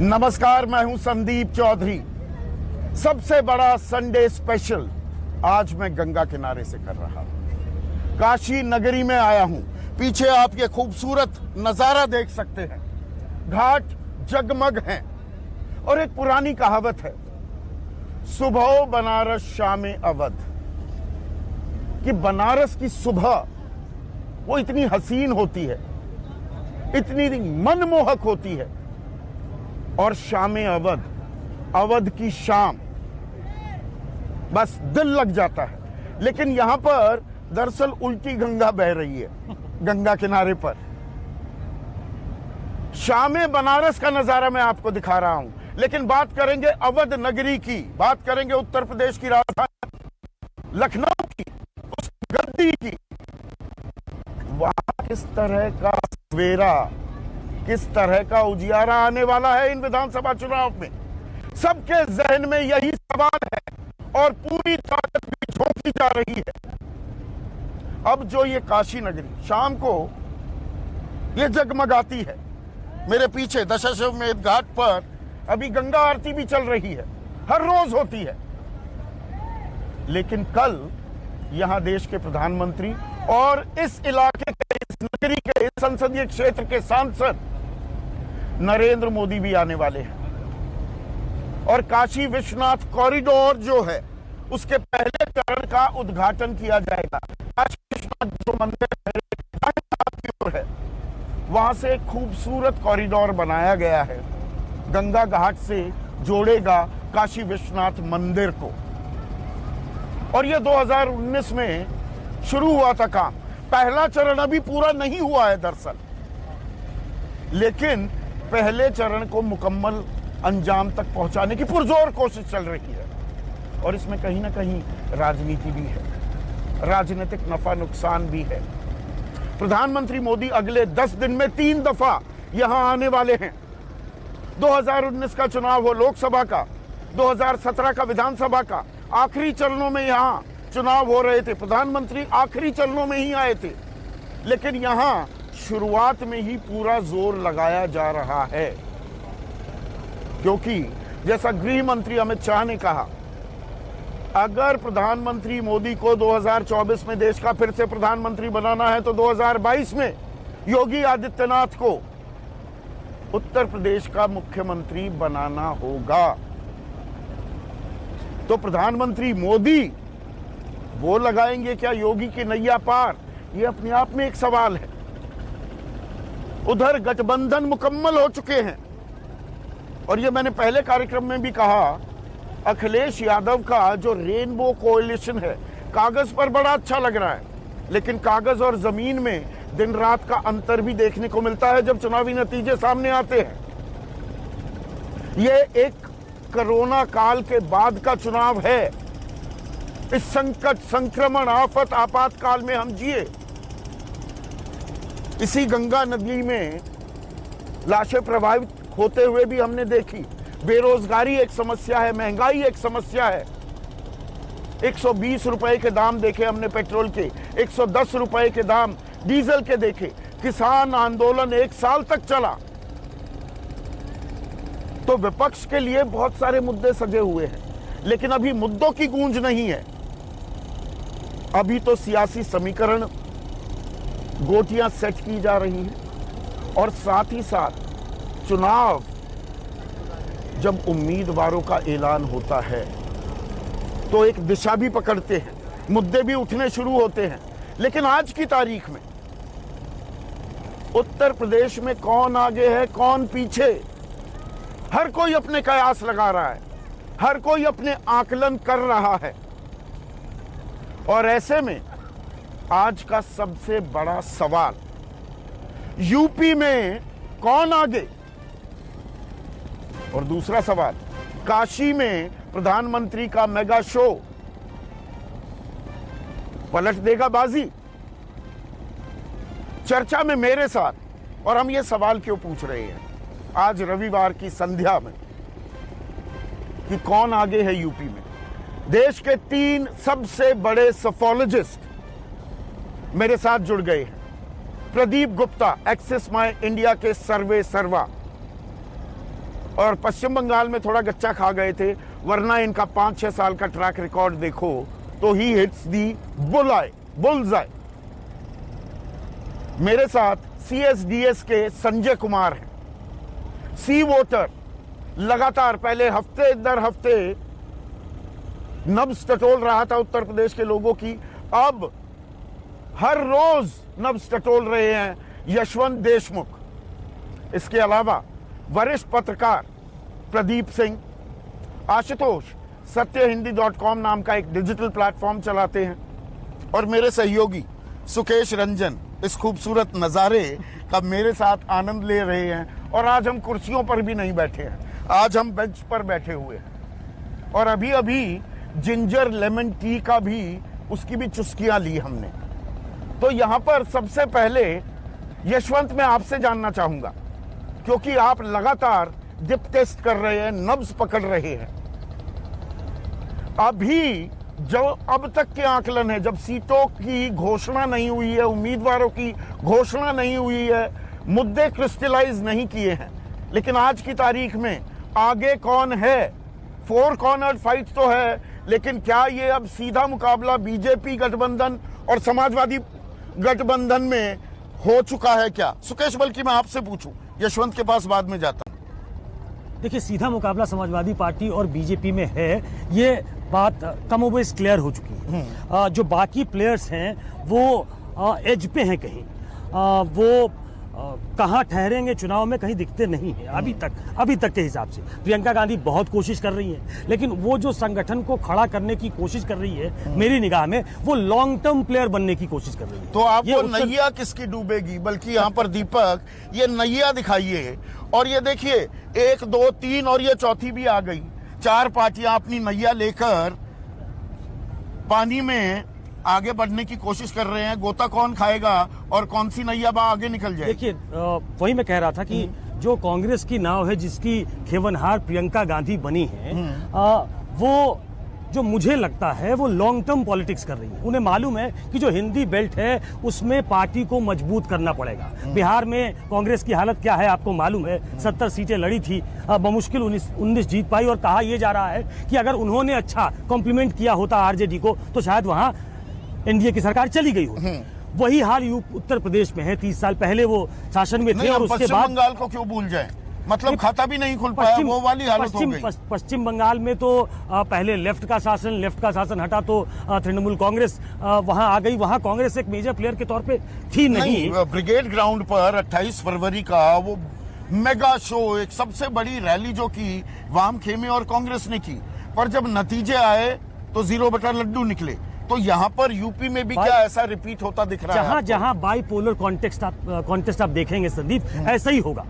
नमस्कार, मैं हूं संदीप चौधरी। सबसे बड़ा संडे स्पेशल आज मैं गंगा किनारे से कर रहा हूं। काशी नगरी में आया हूं। पीछे आप ये खूबसूरत नजारा देख सकते हैं। घाट जगमग हैं और एक पुरानी कहावत है, सुबह बनारस शाम अवध, कि बनारस की सुबह वो इतनी हसीन होती है, इतनी मनमोहक होती है, और शाम अवध, अवध की शाम, बस दिल लग जाता है। लेकिन यहां पर दरअसल उल्टी गंगा बह रही है। गंगा किनारे पर शाम बनारस का नजारा मैं आपको दिखा रहा हूं, लेकिन बात करेंगे अवध नगरी की, बात करेंगे उत्तर प्रदेश की राजधानी लखनऊ की, उस गद्दी की। वहां किस तरह का सवेरा, किस तरह का उजियारा आने वाला है इन विधानसभा चुनाव में, सबके जहन में यही सवाल है और पूरी ताकत भी झोंकी जा रही है। अब जो ये काशी नगरी शाम को ये जगमगाती है, मेरे पीछे दशाश्वमेध घाट पर अभी गंगा आरती भी चल रही है, हर रोज होती है। लेकिन कल यहां देश के प्रधानमंत्री और इस इलाके के, इस नगरी के, इस संसदीय क्षेत्र के सांसद नरेंद्र मोदी भी आने वाले हैं और काशी विश्वनाथ कॉरिडोर जो है उसके पहले चरण का उद्घाटन किया जाएगा। काशी विश्वनाथ जो मंदिर है वहां से एक खूबसूरत कॉरिडोर बनाया गया है, गंगा घाट से जोड़ेगा काशी विश्वनाथ मंदिर को। और यह 2019 में शुरू हुआ था काम। पहला चरण अभी पूरा नहीं हुआ है दरअसल, लेकिन पहले चरण को मुकम्मल अंजाम तक पहुंचाने की पुरजोर कोशिश चल रही है। और इसमें कहीं ना कहीं राजनीति भी है, राजनीतिक नफा नुकसान भी है। प्रधानमंत्री मोदी अगले 10 दिन में 3 दफा यहां आने वाले हैं। 2019 का चुनाव हो लोकसभा का, 2017 का विधानसभा का, आखिरी चरणों में यहां चुनाव हो रहे थे, प्रधानमंत्री आखिरी चरणों में ही आए थे। लेकिन यहां शुरुआत में ही पूरा जोर लगाया जा रहा है, क्योंकि जैसा गृह मंत्री अमित शाह ने कहा, अगर प्रधानमंत्री मोदी को 2024 में देश का फिर से प्रधानमंत्री बनाना है तो 2022 में योगी आदित्यनाथ को उत्तर प्रदेश का मुख्यमंत्री बनाना होगा। तो प्रधानमंत्री मोदी वो लगाएंगे क्या योगी की नैया पार? ये अपने आप में एक सवाल है। उधर गठबंधन मुकम्मल हो चुके हैं और ये मैंने पहले कार्यक्रम में भी कहा, अखिलेश यादव का जो रेनबो कोalition है कागज पर बड़ा अच्छा लग रहा है, लेकिन कागज और जमीन में दिन रात का अंतर भी देखने को मिलता है जब चुनावी नतीजे सामने आते हैं। ये एक कोरोना काल के बाद का चुनाव है। इस संकट, संक्रमण, आफत, आपातकाल में हम जिए। इसी गंगा नदी में लाशें प्रभावित होते हुए भी हमने देखी। बेरोजगारी एक समस्या है, महंगाई एक समस्या है। 120 रुपए के दाम देखे हमने पेट्रोल के, 110 रुपए के दाम डीजल के देखे। किसान आंदोलन 1 साल तक चला। तो विपक्ष के लिए बहुत सारे मुद्दे सजे हुए हैं, लेकिन अभी मुद्दों की गूंज नहीं है। अभी तो सियासी समीकरण, गोटियां सेट की जा रही हैं और साथ ही साथ चुनाव जब उम्मीदवारों का ऐलान होता है तो एक दिशा भी पकड़ते हैं, मुद्दे भी उठने शुरू होते हैं। लेकिन आज की तारीख में उत्तर प्रदेश में कौन आगे है, कौन पीछे, हर कोई अपने कयास लगा रहा है, हर कोई अपने आकलन कर रहा है। और ऐसे में आज का सबसे बड़ा सवाल, यूपी में कौन आगे? और दूसरा सवाल, काशी में प्रधानमंत्री का मेगा शो पलट देगा बाजी? चर्चा में मेरे साथ, और हम ये सवाल क्यों पूछ रहे हैं आज रविवार की संध्या में कि कौन आगे है यूपी में, देश के 3 सबसे बड़े सफोलॉजिस्ट मेरे साथ जुड़ गए हैं। प्रदीप गुप्ता, एक्सिस माई इंडिया के सर्वे सर्वा, और पश्चिम बंगाल में थोड़ा गच्चा खा गए थे, वरना इनका 5-6 साल का ट्रैक रिकॉर्ड देखो तो ही हिट्स दी बुलजाई। मेरे साथ CSDS के संजय कुमार हैं, सी वोटर, लगातार पहले हफ्ते दर हफ्ते नब्ज टटोल रहा था उत्तर प्रदेश के लोगों की, अब हर रोज नब्ज टटोल रहे हैं यशवंत देशमुख। इसके अलावा वरिष्ठ पत्रकार प्रदीप सिंह, आशुतोष सत्यहिंदी.com नाम का एक डिजिटल प्लेटफॉर्म चलाते हैं, और मेरे सहयोगी सुकेश रंजन इस खूबसूरत नज़ारे का मेरे साथ आनंद ले रहे हैं। और आज हम कुर्सियों पर भी नहीं बैठे हैं, आज हम बेंच पर बैठे हुए हैं, और अभी अभी जिंजर लेमन टी का भी उसकी भी चुस्कियां ली हमने। तो यहां पर सबसे पहले यशवंत मैं आपसे जानना चाहूंगा, क्योंकि आप लगातार डिप टेस्ट कर रहे हैं, नब्ज पकड़ रहे हैं। अभी जो अब तक के आकलन है, जब सीटों की घोषणा नहीं हुई है, उम्मीदवारों की घोषणा नहीं हुई है, मुद्दे क्रिस्टलाइज नहीं किए हैं, लेकिन आज की तारीख में आगे कौन है, 4 कॉर्नर फाइट तो है, लेकिन क्या ये अब सीधा मुकाबला बीजेपी गठबंधन और समाजवादी गठबंधन में हो चुका है क्या? सुकेश, बल्कि मैं आपसे पूछूं, यशवंत के पास बाद में जाता हूं। देखिए, सीधा मुकाबला समाजवादी पार्टी और बीजेपी में है, ये बात कमोबेश क्लियर हो चुकी है। जो बाकी प्लेयर्स हैं वो एज पे हैं कहीं, वो कहाँ ठहरेंगे चुनाव में कहीं दिखते नहीं है अभी तक के हिसाब से। प्रियंका गांधी बहुत कोशिश कर रही है, लेकिन वो जो संगठन को खड़ा करने की कोशिश कर रही है, मेरी निगाह में वो लॉन्ग टर्म प्लेयर बनने की कोशिश कर रही है। तो आपको नैया किसकी डूबेगी? बल्कि यहाँ पर दीपक, ये नैया दिखाइए, और ये देखिए 1, 2, 3 और ये चौथी भी आ गई। 4 पार्टियां अपनी नैया लेकर पानी में आगे बढ़ने की कोशिश कर रहे हैं। गोता कौन खाएगा और कौन सी नैया आगे निकल जाए? देखिए, वही मैं कह रहा था कि जो कांग्रेस की नाव है, जिसकी खेवनहार प्रियंका गांधी बनी है, वो जो मुझे लगता है वो लॉन्ग टर्म पॉलिटिक्स कर रही है। उन्हें मालूम है कि जो हिंदी बेल्ट है उसमें पार्टी को मजबूत करना पड़ेगा। बिहार में कांग्रेस की हालत क्या है आपको मालूम है, 70 सीटें लड़ी थी, बमुश्किल 19 जीत पाई, और कहा यह जा रहा है कि अगर उन्होंने अच्छा कॉम्प्लीमेंट किया होता आरजेडी को तो शायद वहां एनडीए की सरकार चली गई होती। वही हाल उत्तर प्रदेश में है। 30 साल पहले वो शासन में थे, और उसके बाद बंगाल को क्यों भूल जाए? मतलब खाता भी नहीं खुल पाया, वो वाली हालत हो गई। पश्चिम बंगाल में तो पहले लेफ्ट का शासन हटा तो तृणमूल कांग्रेस वहां आ गई। वहां कांग्रेस एक मेजर प्लेयर के तौर पे थी नहीं। ब्रिगेड ग्राउंड पर 28 फरवरी का वो मेगा शो, एक सबसे बड़ी रैली जो की वाम खेमे और कांग्रेस ने की, पर जब नतीजे आए तो 0 बटा लड्डू निकले। तो यहाँ पर यूपी में भी क्या ऐसा रिपीट होता दिख रहा है? जहां बाइपोलर कॉन्टेस्ट आप देखेंगे संदीप, ऐसा ही होगा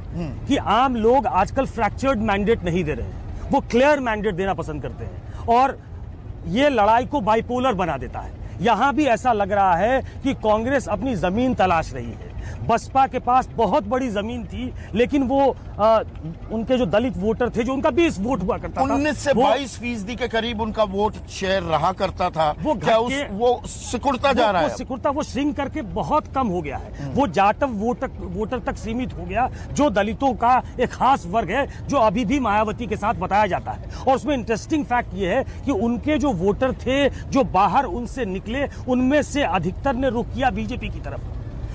कि आम लोग आजकल फ्रैक्चर्ड मैंडेट नहीं दे रहे हैं, वो क्लियर मैंडेट देना पसंद करते हैं, और ये लड़ाई को बाइपोलर बना देता है। यहां भी ऐसा लग रहा है कि कांग्रेस अपनी जमीन तलाश रही है। बसपा के पास बहुत बड़ी जमीन थी, लेकिन वो उनके जो दलित वोटर थे, जो उनका 20 वोट हुआ करता था, 19 से 22% के करीब उनका वोट शेयर रहा करता था, वो सिकुड़ता जा रहा है? सिकुड़ता, वो श्रिंक करके बहुत कम हो गया है। वो जाटव वोटर तक सीमित हो गया, जो दलितों का एक खास वर्ग है, जो अभी भी मायावती के साथ बताया जाता है। और उसमें इंटरेस्टिंग फैक्ट ये है कि उनके जो वोटर थे, जो बाहर उनसे निकले, उनमें से अधिकतर ने रुख किया बीजेपी की तरफ।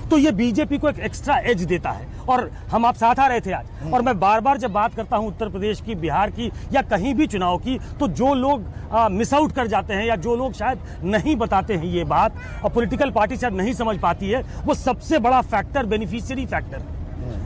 तो ये बीजेपी को एक एक्स्ट्रा एज देता है। और हम आप साथ आ रहे थे आज, और मैं बार बार जब बात करता हूं उत्तर प्रदेश की, बिहार की, या कहीं भी चुनाव की, तो जो लोग मिस आउट कर जाते हैं, या जो लोग शायद नहीं बताते हैं ये बात, और पॉलिटिकल पार्टी शायद नहीं समझ पाती है, वो सबसे बड़ा फैक्टर बेनिफिशियरी फैक्टर है।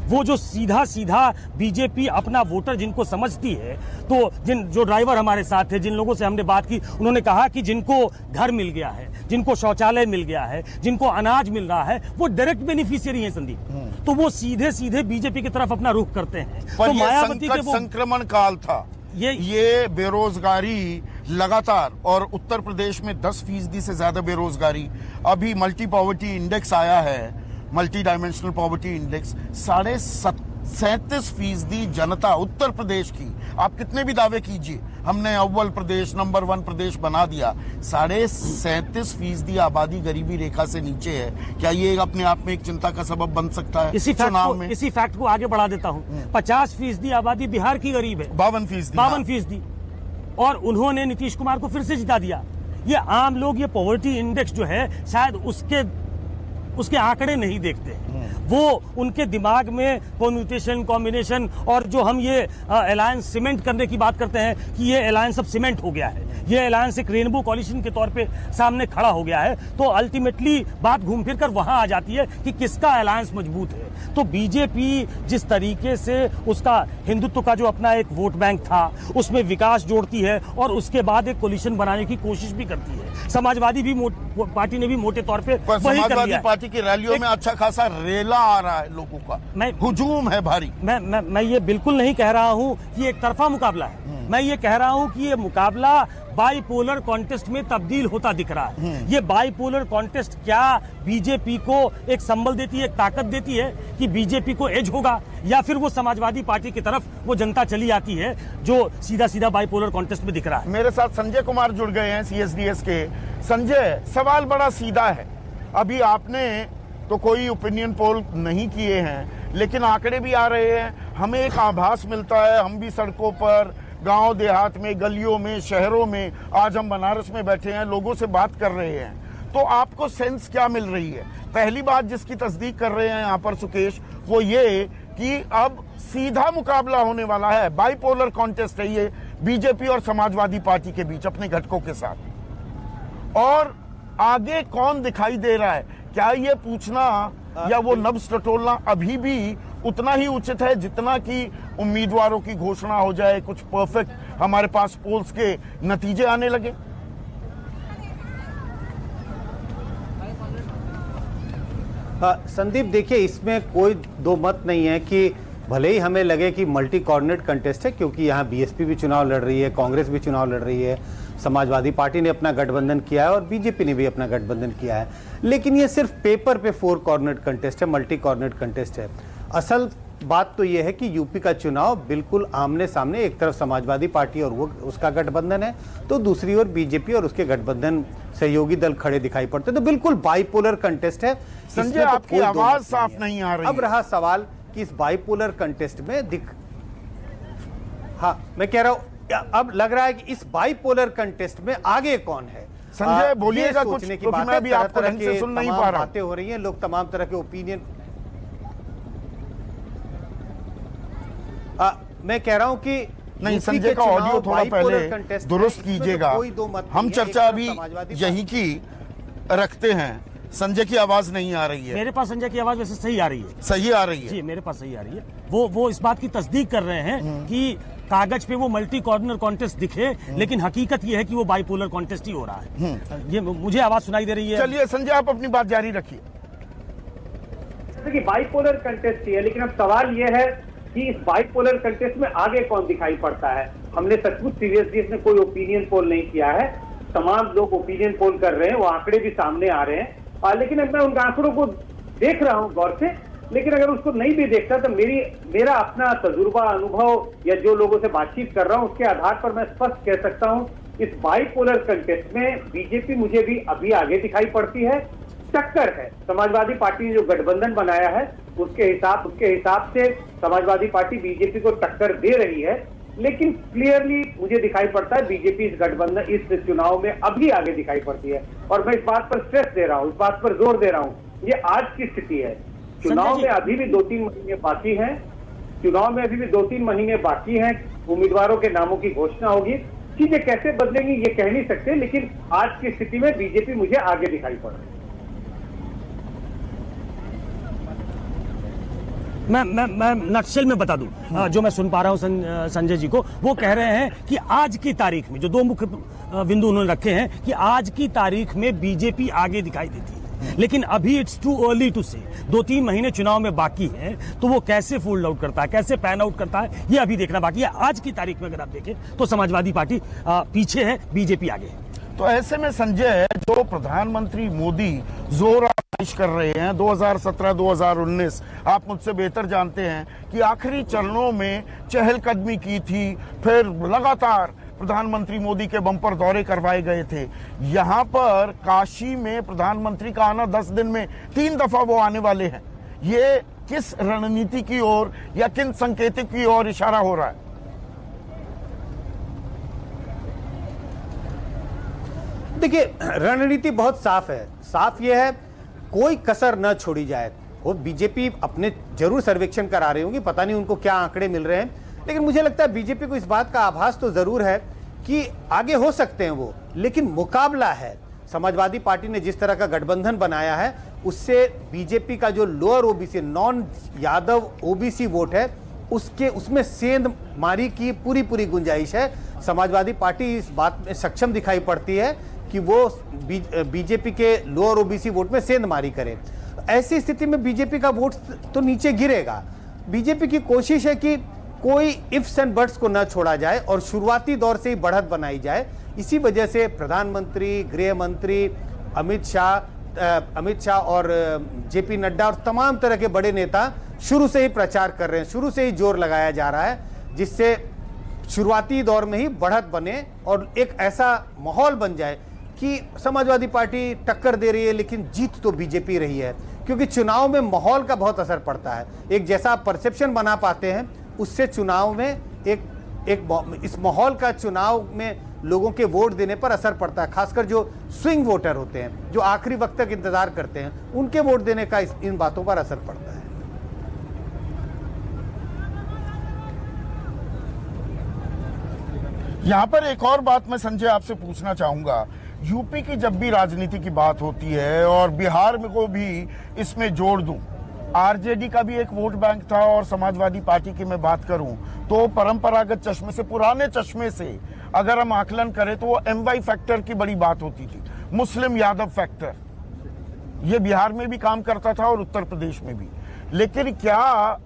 वो जो सीधा बीजेपी अपना वोटर जिनको समझती है, तो जो ड्राइवर हमारे साथ थे, जिन लोगों से हमने बात की, उन्होंने कहा कि जिनको घर मिल गया है, जिनको शौचालय मिल गया है, जिनको अनाज मिल रहा है, वो डायरेक्ट बेनिफिशियरी हैं संदीप। तो वो सीधे बीजेपी की तरफ अपना रुख करते हैं। पर तो मायावती के संक्रमण काल था, ये बेरोजगारी लगातार, और उत्तर प्रदेश में 10% से ज्यादा बेरोजगारी। अभी मल्टी पॉवर्टी इंडेक्स आया है, मल्टी डायमेंशनल पॉवर्टी इंडेक्स 70.5 37% जनता उत्तर प्रदेश की, आप कितने भी दावे कीजिए हमने अव्वल प्रदेश, नंबर 1 प्रदेश बना दिया, 37.5% आबादी गरीबी रेखा से नीचे है। क्या ये अपने आप में एक चिंता का सबब बन सकता है चुनाव में? इसी फैक्ट को आगे बढ़ा देता हूँ। 50% आबादी बिहार की गरीब है, 52%, और उन्होंने नीतीश कुमार को फिर से जिता दिया। ये आम लोग ये पॉवर्टी इंडेक्स जो है शायद उसके आंकड़े नहीं देखते, वो उनके दिमाग में परम्यूटेशन, कॉम्बिनेशन, और जो हम ये अलायंस सीमेंट करने की बात करते हैं कि ये अलायंस अब सीमेंट हो गया है, ये अलायंस एक रेनबो कॉलिशन के तौर पे सामने खड़ा हो गया है, तो अल्टीमेटली बात घूम फिर कर वहां आ जाती है कि किसका अलायंस मजबूत है। तो बीजेपी जिस तरीके से उसका हिंदुत्व का जो अपना एक वोट बैंक था उसमें विकास जोड़ती है और उसके बाद एक कोलिशन बनाने की कोशिश भी करती है। समाजवादी भी पार्टी ने भी मोटे तौर पे वही कर लिया। समाजवादी पार्टी की रैलियों में अच्छा खासा रेला आ रहा है, लोगों का हुजूम है भारी। मैं ये बिल्कुल नहीं कह रहा हूं कि एक तरफा मुकाबला है, मैं ये कह रहा हूं कि ये मुकाबला बाइपोलर कॉन्टेस्ट में तब्दील होता दिख रहा है। ये बाइपोलर कॉन्टेस्ट क्या बीजेपी को एक संबल देती है, एक ताकत देती है कि बीजेपी को एज होगा, या फिर वो समाजवादी पार्टी की तरफ वो जनता चली आती है जो सीधा सीधा बाइपोलर कॉन्टेस्ट में दिख रहा है। मेरे साथ संजय कुमार जुड़ गए हैं CSDS के। संजय, सवाल बड़ा सीधा है, अभी आपने तो कोई ओपिनियन पोल नहीं किए हैं, लेकिन आंकड़े भी आ रहे हैं, हमें एक आभास मिलता है, हम भी सड़कों पर, गांव देहात में, गलियों में, शहरों में, आज हम बनारस में बैठे हैं, लोगों से बात कर रहे हैं, तो आपको सेंस क्या मिल रही है? पहली बात जिसकी तस्दीक कर रहे हैं यहाँ पर सुकेश, वो ये कि अब सीधा मुकाबला होने वाला है, बाइपोलर कॉन्टेस्ट है ये बीजेपी और समाजवादी पार्टी के बीच अपने घटकों के साथ। और आगे कौन दिखाई दे रहा है, क्या ये पूछना या वो नब्ज टटोलना अभी भी उतना ही उचित है जितना कि उम्मीदवारों की घोषणा हो जाए, कुछ परफेक्ट हमारे पास पोल्स के नतीजे आने लगे? संदीप, देखिए, इसमें कोई दो मत नहीं है कि भले ही हमें लगे कि मल्टी कोऑर्डिनेट कंटेस्ट है, क्योंकि यहाँ बीएसपी भी चुनाव लड़ रही है, कांग्रेस भी चुनाव लड़ रही है, समाजवादी पार्टी ने अपना गठबंधन किया है और बीजेपी ने भी अपना गठबंधन किया है, लेकिन ये सिर्फ पेपर पे 4 कोऑर्डिनेट कंटेस्ट है, मल्टी कोऑर्डिनेट कंटेस्ट है। असल बात तो यह है कि यूपी का चुनाव बिल्कुल आमने सामने, एक तरफ समाजवादी पार्टी और वो उसका गठबंधन है, तो दूसरी ओर बीजेपी और उसके गठबंधन सहयोगी दल खड़े दिखाई पड़ते, तो बिल्कुल बाइपोलर कंटेस्ट है। संजय, आपकी आवाज साफ नहीं आ रही। अब रहा सवाल कि इस बाइपोलर कंटेस्ट में हाँ, मैं कह रहा हूं अब लग रहा है कि इस बाइपोलर कंटेस्ट में आगे कौन है। संजय बोलिएगा कुछ, सोचने की क्योंकि बात मैं है, भी तरह आपको तरह ढंग से के सुन नहीं तमाम पा रहा। बातें हो रही हैं, लोग तमाम तरह के ओपिनियन। मैं कह रहा हूं कि नहीं, संजय का ऑडियो थोड़ा पहले दुरुस्त कीजिएगा। हम चर्चा अभी यही की रखते हैं, संजय की आवाज नहीं आ रही है। मेरे पास संजय की आवाज वैसे सही आ रही है। सही आ रही है जी, मेरे पास सही आ रही है। वो इस बात की तस्दीक कर रहे हैं कि कागज पे वो मल्टी कॉर्नर कॉन्टेस्ट दिखे, लेकिन हकीकत ये है कि वो बाइपोलर कॉन्टेस्ट ही हो रहा है। ये मुझे आवाज सुनाई दे रही है। चलिए संजय, आप अपनी बात जारी रखिए। देखिए, बाइपोलर कंटेस्ट ही है, लेकिन अब सवाल ये है कि इस बाइपोलर कंटेस्ट में आगे कौन दिखाई पड़ता है। हमने सचमुच सीरियसली इसमें कोई ओपिनियन पोल नहीं किया है, तमाम लोग ओपिनियन पोल कर रहे हैं, वो आंकड़े भी सामने आ रहे हैं, लेकिन अब मैं उन आंकड़ों को देख रहा हूं गौर से। लेकिन अगर उसको नहीं भी देखता तो मेरा अपना तजुर्बा, अनुभव या जो लोगों से बातचीत कर रहा हूं उसके आधार पर मैं स्पष्ट कह सकता हूं, इस बाइपोलर कंटेस्ट में बीजेपी मुझे भी अभी आगे दिखाई पड़ती है। टक्कर है, समाजवादी पार्टी ने जो गठबंधन बनाया है उसके हिसाब से समाजवादी पार्टी बीजेपी को टक्कर दे रही है, लेकिन क्लियरली मुझे दिखाई पड़ता है बीजेपी इस गठबंधन, इस चुनाव में अभी आगे दिखाई पड़ती है। और मैं इस बात पर स्ट्रेस दे रहा हूं, इस बात पर जोर दे रहा हूं, ये आज की स्थिति है। चुनाव में अभी भी 2-3 महीने बाकी हैं, चुनाव में अभी भी 2-3 महीने बाकी हैं, उम्मीदवारों के नामों की घोषणा होगी, चीजें कैसे बदलेंगी ये कह नहीं सकते, लेकिन आज की स्थिति में बीजेपी मुझे आगे दिखाई पड़ रही है। मैं नक्शल में बता दूं, जो मैं सुन पा रहा हूं संजय जी को, वो कह रहे हैं कि आज की तारीख में जो 2 मुख्य बिंदु उन्होंने रखे हैं कि आज की तारीख में बीजेपी आगे दिखाई देती है, लेकिन अभी इट्स टू अर्ली टू से। 2-3 महीने चुनाव में बाकी हैं, तो वो कैसे फोल्ड आउट करता है, कैसे पैन आउट करता है, ये अभी देखना बाकी है। आज की तारीख में अगर आप देखें तो समाजवादी पार्टी पीछे है, बीजेपी आगे है। तो ऐसे में संजय, जो प्रधानमंत्री मोदी जोर कर रहे हैं 2017-2019, आप मुझसे बेहतर जानते हैं कि आखिरी चरणों में चहलकदमी की थी, फिर लगातार प्रधानमंत्री मोदी के बम्पर दौरे करवाए गए थे। यहां पर काशी में प्रधानमंत्री का आना 10 दिन में 3 दफा वो आने वाले हैं। ये किस रणनीति की ओर या किन संकेतों की ओर इशारा हो रहा है? देखिए, रणनीति बहुत साफ है। साफ यह है, कोई कसर न छोड़ी जाए। वो बीजेपी अपने जरूर सर्वेक्षण करा रही होंगी, पता नहीं उनको क्या आंकड़े मिल रहे हैं, लेकिन मुझे लगता है बीजेपी को इस बात का आभास तो जरूर है कि आगे हो सकते हैं वो, लेकिन मुकाबला है। समाजवादी पार्टी ने जिस तरह का गठबंधन बनाया है, उससे बीजेपी का जो lower OBC, non Yadav OBC vote है, उसमें सेंध मारी की पूरी गुंजाइश है। समाजवादी पार्टी इस बात में सक्षम दिखाई पड़ती है कि वो बीजेपी के लोअर ओबीसी वोट में सेंधमारी करे। ऐसी स्थिति में बीजेपी का वोट तो नीचे गिरेगा। बीजेपी की कोशिश है कि कोई इफ्स एंड बट्स को न छोड़ा जाए और शुरुआती दौर से ही बढ़त बनाई जाए। इसी वजह से प्रधानमंत्री, गृह मंत्री अमित शाह और जेपी नड्डा और तमाम तरह के बड़े नेता शुरू से ही प्रचार कर रहे हैं, शुरू से ही जोर लगाया जा रहा है, जिससे शुरुआती दौर में ही बढ़त बने और एक ऐसा माहौल बन जाए कि समाजवादी पार्टी टक्कर दे रही है लेकिन जीत तो बीजेपी रही है। क्योंकि चुनाव में माहौल का बहुत असर पड़ता है। एक जैसा आप परसेप्शन बना पाते हैं, उससे चुनाव में इस माहौल का चुनाव में लोगों के वोट देने पर असर पड़ता है। खासकर जो स्विंग वोटर होते हैं, जो आखिरी वक्त तक इंतजार करते हैं, उनके वोट देने का इन बातों पर असर पड़ता है। यहां पर एक और बात मैं संजय आपसे पूछना चाहूंगा। यूपी की जब भी राजनीति की बात होती है और बिहार में को भी इसमें जोड़ दूं, आरजेडी का भी एक वोट बैंक था और समाजवादी पार्टी की मैं बात करूं तो परंपरागत चश्मे से, पुराने चश्मे से अगर हम आकलन करें तो वो एमवाई फैक्टर की बड़ी बात होती थी, मुस्लिम यादव फैक्टर। ये बिहार में भी काम करता था और उत्तर प्रदेश में भी। लेकिन क्या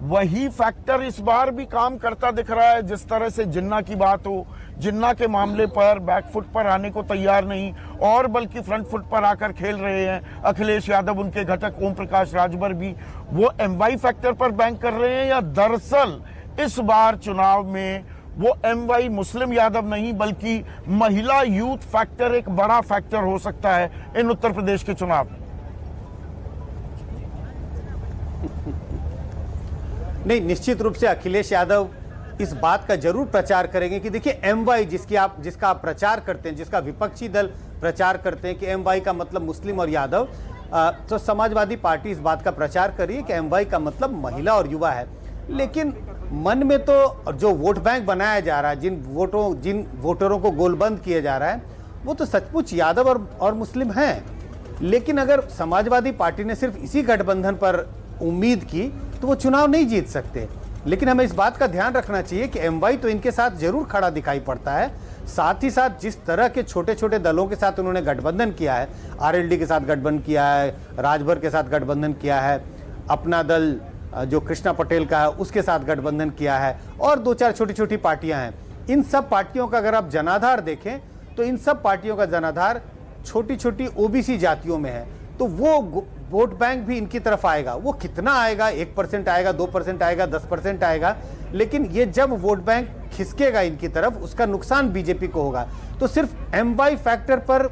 वही फैक्टर इस बार भी काम करता दिख रहा है? जिस तरह से जिन्ना की बात हो, जिन्ना के मामले पर बैकफुट पर आने को तैयार नहीं और बल्कि फ्रंट फुट पर आकर खेल रहे हैं अखिलेश यादव, उनके घटक ओम प्रकाश राजभर भी, वो एमवाई फैक्टर पर बैंक कर रहे हैं या दरअसल इस बार चुनाव में वो एमवाई मुस्लिम यादव नहीं बल्कि महिला यूथ फैक्टर एक बड़ा फैक्टर हो सकता है इन उत्तर प्रदेश के चुनाव? नहीं, निश्चित रूप से अखिलेश यादव इस बात का जरूर प्रचार करेंगे कि देखिए, एमवाई जिसका आप प्रचार करते हैं, जिसका विपक्षी दल प्रचार करते हैं कि एमवाई का मतलब मुस्लिम और यादव, तो समाजवादी पार्टी इस बात का प्रचार कर रही है कि एमवाई का मतलब महिला और युवा है। लेकिन मन में तो जो वोट बैंक बनाया जा रहा है, जिन वोटरों को गोलबंद किया जा रहा है, वो तो सचमुच यादव और मुस्लिम हैं। लेकिन अगर समाजवादी पार्टी ने सिर्फ इसी गठबंधन पर उम्मीद की तो वो चुनाव नहीं जीत सकते। लेकिन हमें इस बात का ध्यान रखना चाहिए कि एमवाई तो इनके साथ जरूर खड़ा दिखाई पड़ता है। साथ ही साथ जिस तरह के छोटे छोटे दलों के साथ उन्होंने गठबंधन किया है, आरएलडी के साथ गठबंधन किया है, राजभर के साथ गठबंधन किया है, अपना दल जो कृष्णा पटेल का है उसके साथ गठबंधन किया है, और 2-4 छोटी छोटी पार्टियां हैं। इन सब पार्टियों का अगर आप जनाधार देखें तो इन सब पार्टियों का जनाधार छोटी छोटी ओबीसी जातियों में है। तो वो वोट बैंक भी इनकी तरफ आएगा। वो कितना आएगा, 1% आएगा, 2% आएगा, 10% आएगा, लेकिन ये जब वोट बैंक खिसकेगा इनकी तरफ, उसका नुकसान बीजेपी को होगा। तो सिर्फ एमवाई फैक्टर पर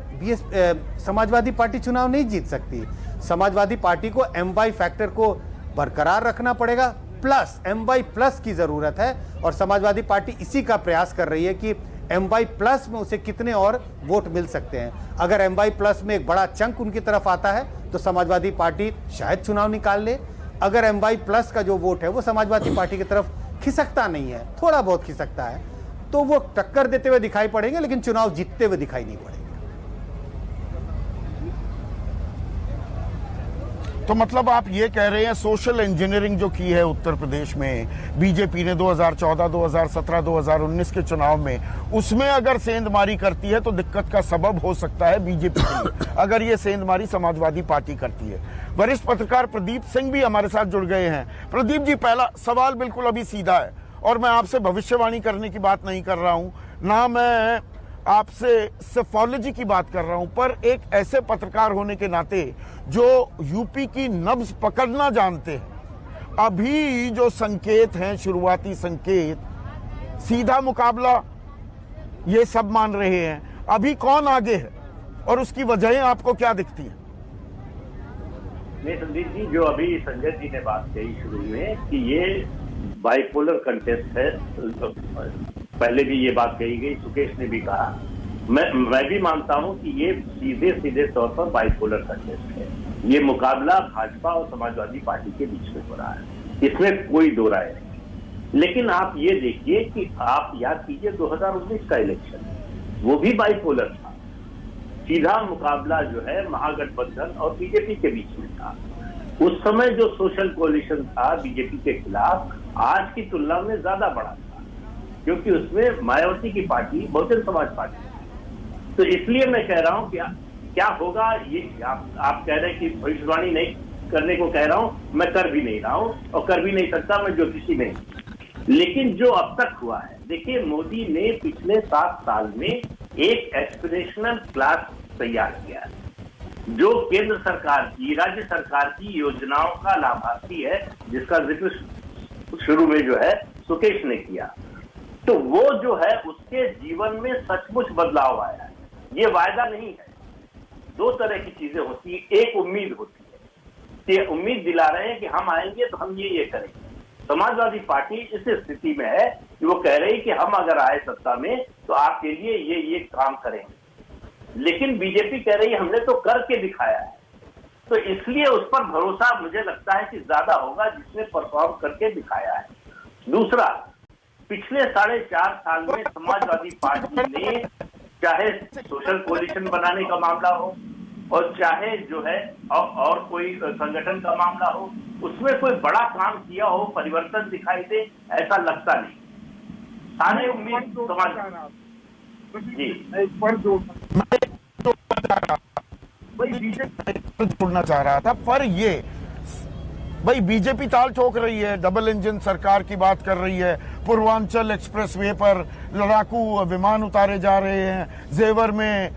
समाजवादी पार्टी चुनाव नहीं जीत सकती। समाजवादी पार्टी को एमवाई फैक्टर को बरकरार रखना पड़ेगा, प्लस एमवाई प्लस की जरूरत है, और समाजवादी पार्टी इसी का प्रयास कर रही है कि एमवाई प्लस में उसे कितने और वोट मिल सकते हैं। अगर एमवाई प्लस में एक बड़ा चंक उनकी तरफ आता है तो समाजवादी पार्टी शायद चुनाव निकाल ले। अगर एमवाई प्लस का जो वोट है वो समाजवादी पार्टी की तरफ खिसकता नहीं है, थोड़ा बहुत खिसकता है, तो वो टक्कर देते हुए दिखाई पड़ेंगे लेकिन चुनाव जीतते हुए दिखाई नहीं पड़ेंगे। तो मतलब आप ये कह रहे हैं सोशल इंजीनियरिंग जो की है उत्तर प्रदेश में बीजेपी ने 2014, 2017, 2019 के चुनाव में, उसमें अगर सेंधमारी करती है तो दिक्कत का सबब हो सकता है बीजेपी के लिए, अगर ये सेंधमारी समाजवादी पार्टी करती है। वरिष्ठ पत्रकार प्रदीप सिंह भी हमारे साथ जुड़ गए हैं। प्रदीप जी, पहला सवाल बिल्कुल अभी सीधा है और मैं आपसे भविष्यवाणी करने की बात नहीं कर रहा हूं, ना मैं आपसे सेफोलॉजी की बात कर रहा हूं, पर एक ऐसे पत्रकार होने के नाते जो यूपी की नब्ज पकड़ना जानते हैं, अभी जो संकेत हैं, शुरुआती संकेत, सीधा मुकाबला ये सब मान रहे हैं, अभी कौन आगे है और उसकी वजहें आपको क्या दिखती हैं? नहीं संदीप जी, जो अभी संजय जी ने बात कही शुरू में कि ये बाइपोलर कंटेस्ट है, पहले भी ये बात कही गई, सुकेश ने भी कहा, मैं भी मानता हूं कि ये सीधे सीधे तौर पर बाइपोलर कंटेस्ट है। ये मुकाबला भाजपा और समाजवादी पार्टी के बीच में हो रहा है, इसमें कोई दो राय नहीं। लेकिन आप ये देखिए कि आप याद कीजिए 2019 का इलेक्शन, वो भी बाइपोलर था। सीधा मुकाबला जो है महागठबंधन और बीजेपी के बीच में था। उस समय जो सोशल कोalition था बीजेपी के खिलाफ, आज की तुलना में ज्यादा बड़ा था, क्योंकि उसमें मायावती की पार्टी बहुजन समाज पार्टी। तो इसलिए मैं कह रहा हूं कि क्या होगा, ये आप कह रहे हैं कि भविष्यवाणी नहीं करने को कह रहा हूं, मैं कर भी नहीं रहा हूं और कर भी नहीं सकता, मैं ज्योतिषी नहीं। लेकिन जो अब तक हुआ है, देखिए मोदी ने पिछले 7 साल में एक एस्पिरेशनल क्लास तैयार किया है, जो केंद्र सरकार की, राज्य सरकार की योजनाओं का लाभार्थी है, जिसका जिक्र शुरू में जो है सुकेश ने किया। तो वो जो है उसके जीवन में सचमुच बदलाव आया है। ये वायदा नहीं है। दो तरह की चीजें होती है, एक उम्मीद होती है, ये उम्मीद दिला रहे हैं कि हम आएंगे तो हम ये करेंगे। समाजवादी पार्टी इस स्थिति में है कि वो कह रही कि हम अगर आए सत्ता में तो आपके लिए ये काम करेंगे। लेकिन बीजेपी कह रही है हमने तो करके दिखाया है। तो इसलिए उस पर भरोसा मुझे लगता है कि ज्यादा होगा जिसने परफॉर्म करके दिखाया है। दूसरा, पिछले 4.5 साल में समाजवादी पार्टी ने चाहे सोशल कोalition बनाने का मामला हो और चाहे जो है और कोई संगठन का मामला हो, उसमें कोई बड़ा काम किया हो, परिवर्तन दिखाई दे, ऐसा लगता नहीं। सारे उम्मीद समाज जी जोड़ना चाह रहा था, पर ये भाई बीजेपी ताल ठोक रही है, डबल इंजन सरकार की बात कर रही है, पूर्वांचल एक्सप्रेसवे पर लड़ाकू विमान उतारे जा रहे हैं, जेवर में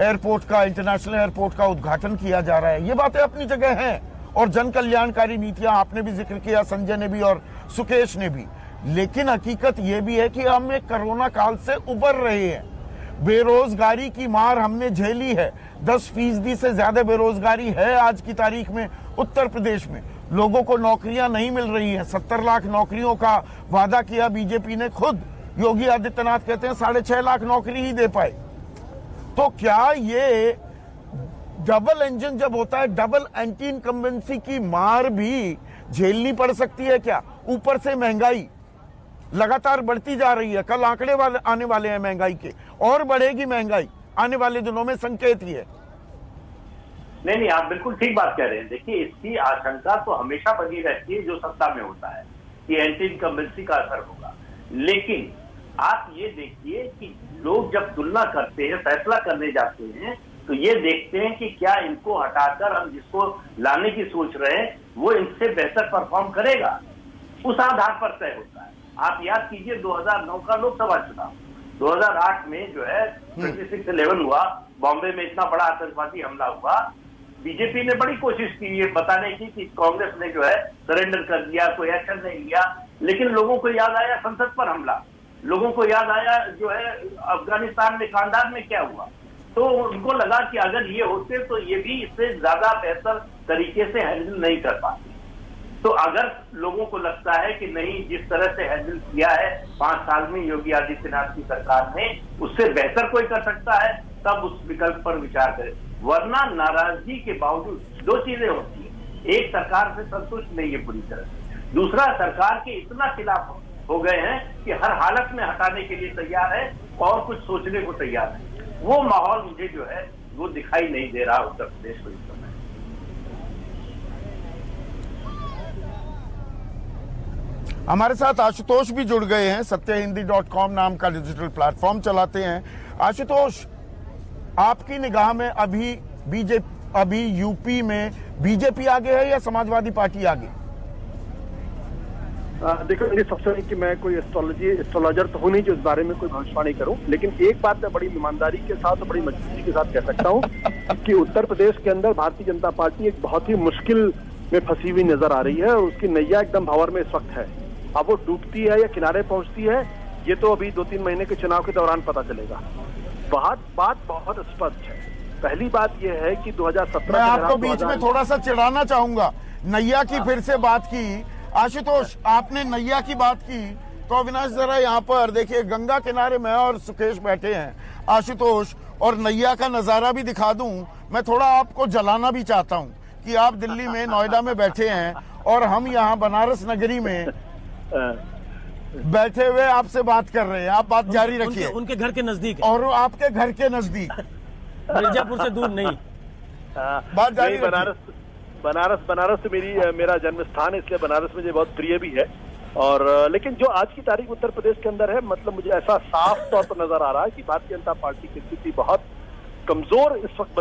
एयरपोर्ट का, इंटरनेशनल एयरपोर्ट का उद्घाटन किया जा रहा है। ये बातें अपनी जगह हैं और जन कल्याणकारी नीतियां आपने भी जिक्र किया, संजय ने भी और सुकेश ने भी। लेकिन हकीकत यह भी है कि हम एक कोरोना काल से उबर रहे हैं, बेरोजगारी की मार हमने झेली है। 10% से ज्यादा बेरोजगारी है आज की तारीख में उत्तर प्रदेश में। लोगों को नौकरियां नहीं मिल रही हैं। 70 लाख नौकरियों का वादा किया बीजेपी ने खुद। योगी आदित्यनाथ कहते हैं 6.5 लाख नौकरी ही दे पाए। तो क्या ये डबल इंजन जब होता है, डबल एंटी इनकम्बेंसी की मार भी झेलनी पड़ सकती है क्या? ऊपर से महंगाई लगातार बढ़ती जा रही है। कल आंकड़े आने वाले हैं महंगाई के, और बढ़ेगी महंगाई आने वाले दिनों में, संकेत ही है। नहीं, आप बिल्कुल ठीक बात कह रहे हैं। देखिए, इसकी आशंका तो हमेशा बनी रहती है जो सत्ता में होता है कि एंटी इनकम्बेंसी का असर होगा। लेकिन आप ये देखिए कि लोग जब तुलना करते हैं, फैसला करने जाते हैं, तो ये देखते हैं कि क्या इनको हटाकर हम जिसको लाने की सोच रहे हैं वो इनसे बेहतर परफॉर्म करेगा। उस आधार पर तय होता है। आप याद कीजिए 2009 का लोकसभा चुनाव, 2008 में जो है 26/11 हुआ, बॉम्बे में इतना बड़ा आतंकवादी हमला हुआ। बीजेपी ने बड़ी कोशिश की ये बताने की कि कांग्रेस ने जो है सरेंडर कर दिया, कोई एक्शन नहीं लिया। लेकिन लोगों को याद आया संसद पर हमला, लोगों को याद आया जो है अफगानिस्तान में कांधार में क्या हुआ। तो उनको लगा कि अगर ये होते तो ये भी इससे ज्यादा बेहतर तरीके से हैंडल नहीं कर पाते। तो अगर लोगों को लगता है कि नहीं, जिस तरह से हैंडल किया है 5 साल में योगी आदित्यनाथ की सरकार ने, उससे बेहतर कोई कर सकता है, तब उस विकल्प पर विचार करें। वरना नाराजगी के बावजूद 2 चीजें होती है। एक, सरकार से संतुष्ट नहीं है पूरी तरह से। दूसरा, सरकार के इतना खिलाफ हो गए हैं कि हर हालत में हटाने के लिए तैयार है और कुछ सोचने को तैयार है। वो माहौल मुझे जो है वो दिखाई नहीं दे रहा उत्तर प्रदेश को इस समय। हमारे साथ आशुतोष भी जुड़ गए हैं, सत्यहिंदी.com नाम का डिजिटल प्लेटफॉर्म चलाते हैं। आशुतोष, आपकी निगाह में अभी यूपी में बीजेपी आगे है या समाजवादी पार्टी आगे? देखो, मेरी सबसे नहीं कि मैं कोई एस्ट्रोलॉजर तो हूँ नहीं जो इस बारे में कोई भविष्यवाणी करूं, लेकिन एक बात मैं बड़ी ईमानदारी के साथ और बड़ी मजबूती के साथ कह सकता हूं कि उत्तर प्रदेश के अंदर भारतीय जनता पार्टी एक बहुत ही मुश्किल में फंसी हुई नजर आ रही है और उसकी नैया एकदम भंवर में इस वक्त है। अब वो डूबती है या किनारे पहुंचती है, ये तो अभी 2-3 महीने के चुनाव के दौरान पता चलेगा। बात बहुत स्पष्ट है। पहली बात यह है कि 2017 मैं आपको बीच में थोड़ा सा चिढ़ाना चाहूंगा। नैया की फिर से बात की, आशुतोष आपने नैया की बात की, तो अविनाश जरा यहाँ पर देखिए, गंगा किनारे मैं और सुकेश बैठे हैं, आशुतोष, और नैया का नजारा भी दिखा दूं। मैं थोड़ा आपको जलाना भी चाहता हूं कि आप दिल्ली में नोएडा में बैठे हैं और हम यहाँ बनारस नगरी में बैठे हुए आपसे बात कर रहे हैं। आप बात जारी रखिए। उनके घर के नजदीक है। और आपके घर के नजदीक, मिर्जापुर से दूर नहीं। बात जारी बनारस तो मेरा जन्म स्थान है, इसलिए बनारस मुझे बहुत प्रिय भी है। और लेकिन जो आज की तारीख उत्तर प्रदेश के अंदर है, मतलब मुझे ऐसा साफ तौर पर नजर आ रहा है कि भारतीय जनता पार्टी की स्थिति बहुत कमजोर इस वक्त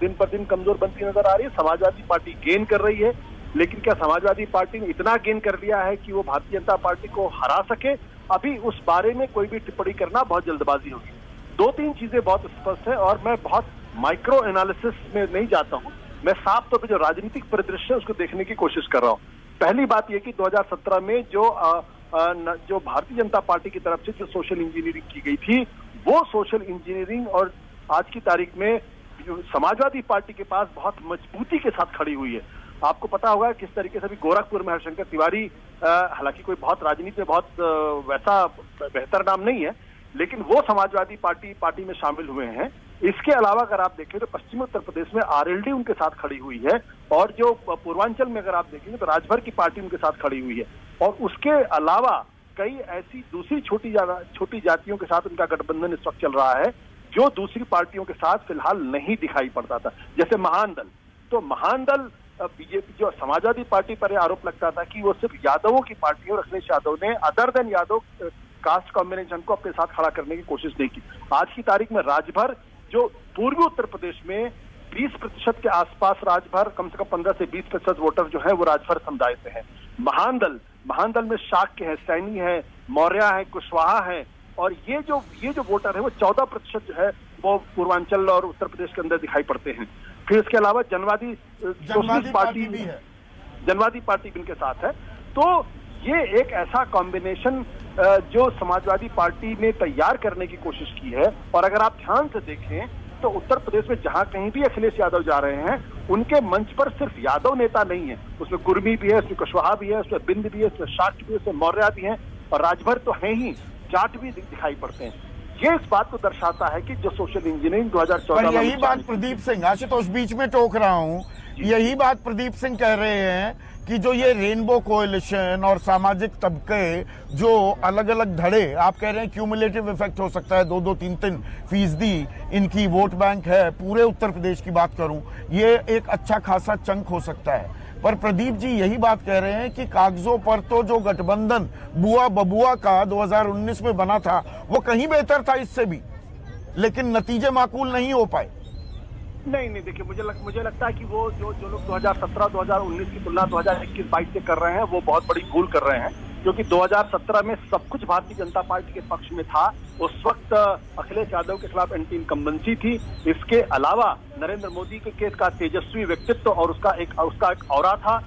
दिन पर दिन कमजोर बनती नजर आ रही है। समाजवादी पार्टी गेन कर रही है, लेकिन क्या समाजवादी पार्टी ने इतना गेन कर लिया है कि वो भारतीय जनता पार्टी को हरा सके? अभी उस बारे में कोई भी टिप्पणी करना बहुत जल्दबाजी होगी। 2-3 चीजें बहुत स्पष्ट है और मैं बहुत माइक्रो एनालिसिस में नहीं जाता हूं, मैं साफ तौर पर जो राजनीतिक परिदृश्य है उसको देखने की कोशिश कर रहा हूं। पहली बात यह कि 2017 में जो भारतीय जनता पार्टी की तरफ से जो सोशल इंजीनियरिंग की गई थी, वो सोशल इंजीनियरिंग और आज की तारीख में जो समाजवादी पार्टी के पास बहुत मजबूती के साथ खड़ी हुई है। आपको पता होगा किस तरीके से भी गोरखपुर में हरिशंकर तिवारी, हालांकि कोई बहुत राजनीति में बहुत वैसा बेहतर नाम नहीं है, लेकिन वो समाजवादी पार्टी में शामिल हुए हैं। इसके अलावा अगर आप देखें तो पश्चिमी उत्तर प्रदेश में आरएलडी उनके साथ खड़ी हुई है, और जो पूर्वांचल में अगर आप देखेंगे तो राजभर की पार्टी उनके साथ खड़ी हुई है। और उसके अलावा कई ऐसी दूसरी छोटी जातियों के साथ उनका गठबंधन इस वक्त चल रहा है जो दूसरी पार्टियों के साथ फिलहाल नहीं दिखाई पड़ता था, जैसे महान दल। तो महान दल बीजेपी, जो समाजवादी पार्टी पर आरोप लगता था कि वो सिर्फ यादवों की पार्टी है और अखिलेश यादव ने other than Yadav cast combination को अपने साथ खड़ा करने की कोशिश नहीं की। आज की तारीख में राजभर, जो पूर्वी उत्तर प्रदेश में 20% के आसपास राजभर, कम से कम 15 से 20% वोटर जो है वो राजभर समुदाय से है। महान दल में शाक्य है, सैनी है, मौर्य है, कुशवाहा है, और ये जो वोटर है वो 14% जो है वो पूर्वांचल और उत्तर प्रदेश के अंदर दिखाई पड़ते हैं। फिर इसके अलावा जनवादी पार्टी भी है, जनवादी पार्टी भी इनके साथ है। तो ये एक ऐसा कॉम्बिनेशन जो समाजवादी पार्टी ने तैयार करने की कोशिश की है। और अगर आप ध्यान से देखें तो उत्तर प्रदेश में जहां कहीं भी अखिलेश यादव जा रहे हैं, उनके मंच पर सिर्फ यादव नेता नहीं है, उसमें कुर्मी भी है, उसमें कुशवाहा भी है, उसमें बिंद भी है, उसमें शाक्य भी है, उसमें मौर्य भी है, और राजभर तो है ही, जाट भी दिखाई पड़ते हैं। ये इस बात को दर्शाता है कि जो सोशल इंजीनियरिंग 2014 में, यही बात प्रदीप सिंह, आशुतोष बीच में टोक रहा हूं, यही बात प्रदीप सिंह कह रहे हैं कि जो ये रेनबो कोएलिशन और सामाजिक तबके जो अलग अलग धड़े, आप कह रहे हैं क्यूमुलेटिव इफेक्ट हो सकता है, 2-3% इनकी वोट बैंक है, पूरे उत्तर प्रदेश की बात करूं, ये एक अच्छा खासा चंक हो सकता है। पर प्रदीप जी यही बात कह रहे हैं कि कागजों पर तो जो गठबंधन बुआ बबुआ का 2019 में बना था वो कहीं बेहतर था इससे भी, लेकिन नतीजे माकूल नहीं हो पाए। नहीं, देखिए, मुझे लगता है कि वो जो लोग 2017-2019 की तुलना 2021-22 से कर रहे हैं वो बहुत बड़ी भूल कर रहे हैं, क्योंकि 2017 में सब कुछ भारतीय जनता पार्टी के पक्ष में था। उस वक्त अखिलेश यादव के खिलाफ एंटी इनकम्बेंसी थी। इसके अलावा नरेंद्र मोदी के का तेजस्वी व्यक्तित्व और उसका एक औरा था।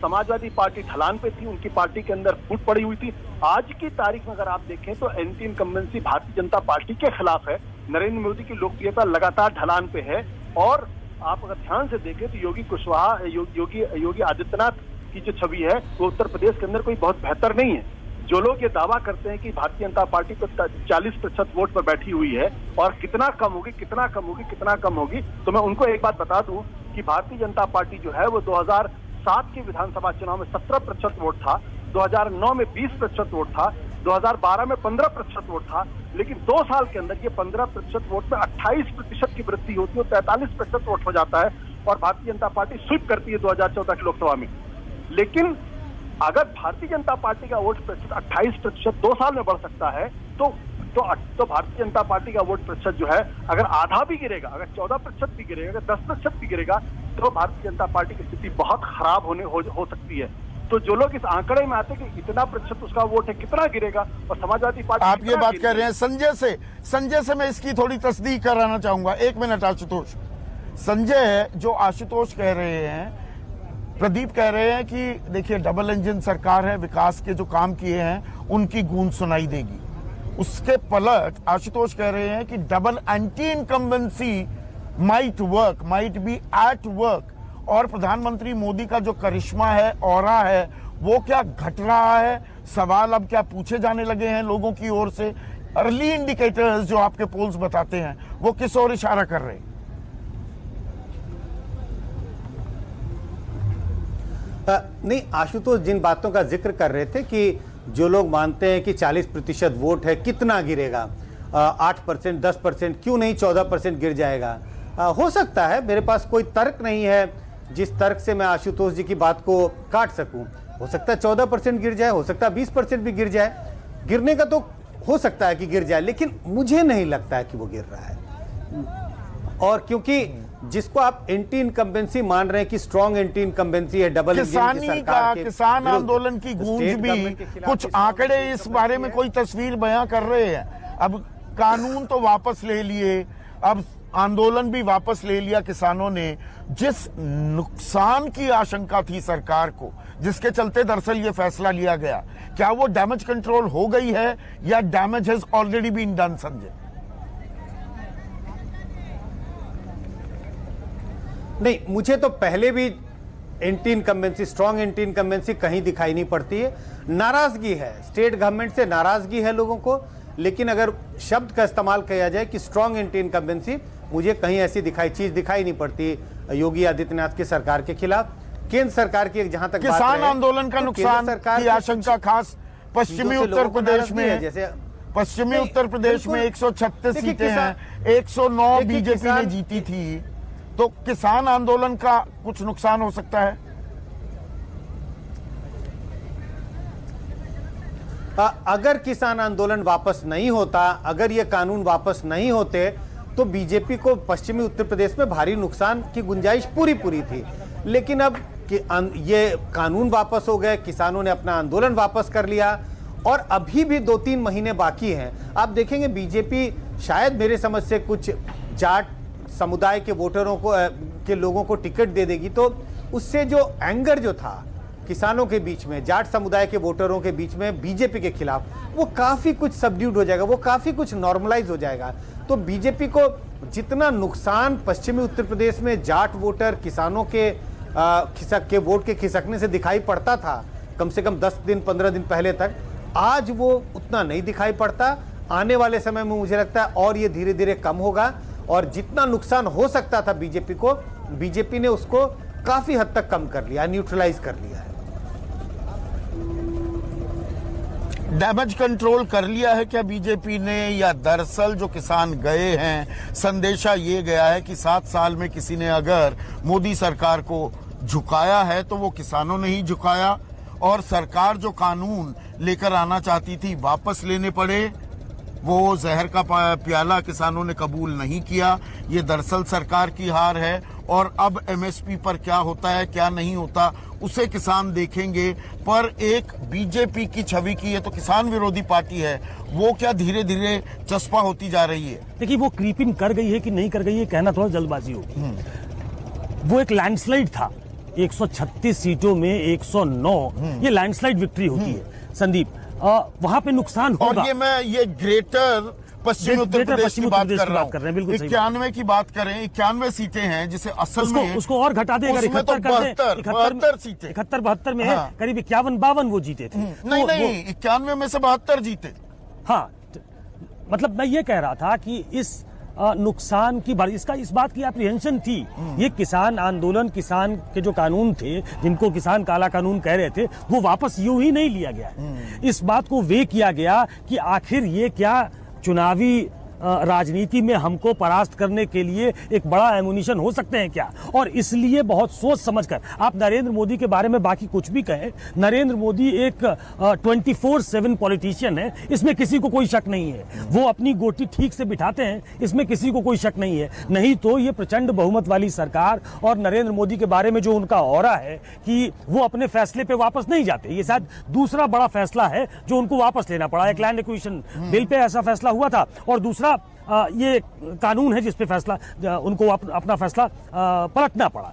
समाजवादी पार्टी ढलान पे थी, उनकी पार्टी के अंदर फूट पड़ी हुई थी। आज की तारीख में अगर आप देखें तो anti incumbency Bharatiya Janata party के खिलाफ है। नरेंद्र मोदी की लोकप्रियता लगातार ढलान पे है, और आप अगर ध्यान से देखें तो योगी आदित्यनाथ की जो छवि है वो उत्तर प्रदेश के अंदर कोई बहुत बेहतर नहीं है। जो लोग ये दावा करते हैं कि भारतीय जनता पार्टी तो 40% वोट पर बैठी हुई है और कितना कम होगी, तो मैं उनको एक बात बता दूं कि भारतीय जनता पार्टी जो है वो 2007 के विधानसभा चुनाव में 17% वोट था, 2009 में 20% वोट था, 2012 में 15% वोट था, लेकिन 2 साल के अंदर ये 15% वोट में 28% की वृद्धि होती है, 43% वोट हो जाता है, और भारतीय जनता पार्टी स्वीप करती है 2014 की लोकसभा में। लेकिन अगर भारतीय जनता पार्टी का वोट प्रतिशत 28% 2 साल में बढ़ सकता है, तो भारतीय जनता पार्टी का वोट प्रतिशत जो है अगर आधा भी गिरेगा, अगर 14% भी गिरेगा, अगर 10% भी गिरेगा, तो भारतीय जनता पार्टी की स्थिति बहुत खराब हो सकती है। तो जो लोग इस आंकड़े में आते कि इतना प्रतिशत उसका वोट है, कितना गिरेगा, और समाजवादी पार्टी आप ये बात कर रहे हैं संजय से मैं इसकी थोड़ी तस्दीक कराना चाहूंगा। 1 मिनट आशुतोष। संजय, जो आशुतोष कह रहे हैं, प्रदीप कह रहे हैं कि देखिए डबल इंजन सरकार है, विकास के जो काम किए हैं उनकी गूंज सुनाई देगी। उसके पलट आशुतोष कह रहे हैं कि double anti incumbency might work, might be at work, और प्रधानमंत्री मोदी का जो करिश्मा है, ऑरा है, वो क्या घट रहा है? सवाल अब क्या पूछे जाने लगे हैं लोगों की ओर से? अर्ली इंडिकेटर्स जो आपके पोल्स बताते हैं वो किस ओर इशारा कर रहे हैं? नहीं, आशुतोष जिन बातों का जिक्र कर रहे थे कि जो लोग मानते हैं कि 40% वोट है, कितना गिरेगा, 8%, 10%, क्यों नहीं 14% गिर जाएगा? हो सकता है, मेरे पास कोई तर्क नहीं है जिस तर्क से मैं आशुतोष जी की बात को काट सकूं। हो सकता है 14% गिर जाए, हो सकता है 20% भी गिर जाए। गिरने का तो हो सकता है कि गिर जाए, लेकिन मुझे नहीं लगता है कि वो गिर रहा है। और क्योंकि जिसको आप एंटी इनकम्बेंसी मान रहे हैं कि स्ट्रॉन्ग एंटी इनकम्बेंसी है, डबल किसान आंदोलन की गूंज भी, कुछ आंकड़े इस बारे में कोई तस्वीर बयां कर रहे हैं। अब कानून तो वापस ले लिए, अब आंदोलन भी वापस ले लिया किसानों ने। जिस नुकसान की आशंका थी सरकार को, जिसके चलते दरअसल ये फैसला लिया गया, क्या वो डैमेज कंट्रोल हो गई है या damage has already been done? Sanjay, नहीं, मुझे तो पहले भी anti incumbency, strong anti incumbency कहीं दिखाई नहीं पड़ती है। नाराजगी है, स्टेट गवर्नमेंट से नाराजगी है लोगों को, लेकिन अगर शब्द का इस्तेमाल किया जाए कि स्ट्रॉन्ग एंटी इनकम्बेंसी, मुझे कहीं ऐसी चीज दिखाई नहीं पड़ती योगी आदित्यनाथ की सरकार के खिलाफ। केंद्र सरकार की जहां तक किसान आंदोलन का नुकसान की आशंका खास पश्चिमी उत्तर प्रदेश में, जैसे पश्चिमी उत्तर प्रदेश में 136 सीटें हैं, 109 बीजेपी ने जीती थी, तो किसान आंदोलन का कुछ नुकसान हो सकता है? अगर किसान आंदोलन वापस नहीं होता, अगर ये कानून वापस नहीं होते, तो बीजेपी को पश्चिमी उत्तर प्रदेश में भारी नुकसान की गुंजाइश पूरी थी। लेकिन अब ये कानून वापस हो गए, किसानों ने अपना आंदोलन वापस कर लिया, और अभी भी 2-3 महीने बाकी हैं। आप देखेंगे बीजेपी शायद मेरे समझ से कुछ जाट समुदाय के वोटरों को, के लोगों को टिकट दे देगी, तो उससे जो एंगर जो था किसानों के बीच में, जाट समुदाय के वोटरों के बीच में बीजेपी के खिलाफ, वो काफी कुछ सबड्यूड हो जाएगा, वो काफी कुछ नॉर्मलाइज हो जाएगा। तो बीजेपी को जितना नुकसान पश्चिमी उत्तर प्रदेश में जाट वोटर, किसानों के वोट के खिसकने से दिखाई पड़ता था कम से कम 10 दिन 15 दिन पहले तक, आज वो उतना नहीं दिखाई पड़ता। आने वाले समय में मुझे लगता है और ये धीरे धीरे कम होगा, और जितना नुकसान हो सकता था बीजेपी को, बीजेपी ने उसको काफी हद तक कम कर लिया, न्यूट्रलाइज कर लिया है। डैमेज कंट्रोल कर लिया है क्या बीजेपी ने, या दरअसल जो किसान गए हैं, संदेशा ये गया है कि 7 साल में किसी ने अगर मोदी सरकार को झुकाया है तो वो किसानों ने ही झुकाया, और सरकार जो कानून लेकर आना चाहती थी वापस लेने पड़े, वो जहर का प्याला किसानों ने कबूल नहीं किया। ये दरअसल सरकार की हार है, और अब एमएसपी पर क्या होता है क्या नहीं होता उसे किसान देखेंगे। पर एक बीजेपी की छवि की, ये तो किसान विरोधी पार्टी है, वो क्या धीरे धीरे चस्पा होती जा रही है? देखिए, वो क्रीपिंग कर गई है कि नहीं कर गई है, कहना थोड़ा जल्दबाजी होगी। वो एक लैंडस्लाइड था, 136 सीटों में 109, ये लैंडस्लाइड विक्ट्री होती है संदीप। वहां पे नुकसान होगा। और ये ग्रेटर पश्चिमी उत्तर प्रदेश की बात कर रहा हूँ। 91 की बात करें, 91 सीटें हैं, जिसे असल में उसको और घटा दे, अगर 72 सीटें, 71-72 में है, करीब 51-52 वो जीते थे। नहीं, 91 में से 72 जीते। हाँ, मतलब मैं ये कह रहा था कि इस नुकसान की इस बात की एप्रीहेंशन थी। ये किसान आंदोलन, किसान के जो कानून थे, जिनको किसान काला कानून कह रहे थे, वो वापस यूं ही नहीं लिया गया। इस बात को वे किया गया कि आखिर ये क्या चुनावी राजनीति में हमको परास्त करने के लिए एक बड़ा एमुनिशन हो सकते हैं क्या? और इसलिए बहुत सोच समझकर आप नरेंद्र मोदी के बारे में बाकी कुछ भी कहें, नरेंद्र मोदी एक 24/7 पॉलिटिशियन है, इसमें किसी को कोई शक नहीं है। वो अपनी गोटी ठीक से बिठाते हैं, इसमें किसी को कोई शक नहीं है। नहीं तो ये प्रचंड बहुमत वाली सरकार और नरेंद्र मोदी के बारे में जो उनका ऑरा है कि वो अपने फैसले पे वापस नहीं जाते, ये शायद दूसरा बड़ा फैसला है जो उनको वापस लेना पड़ा। एक लैंड एक्विजिशन बिल पे ऐसा फैसला हुआ था, और दूसरा ये कानून है जिस पे फैसला उनको अपना फैसला पलटना पड़ा।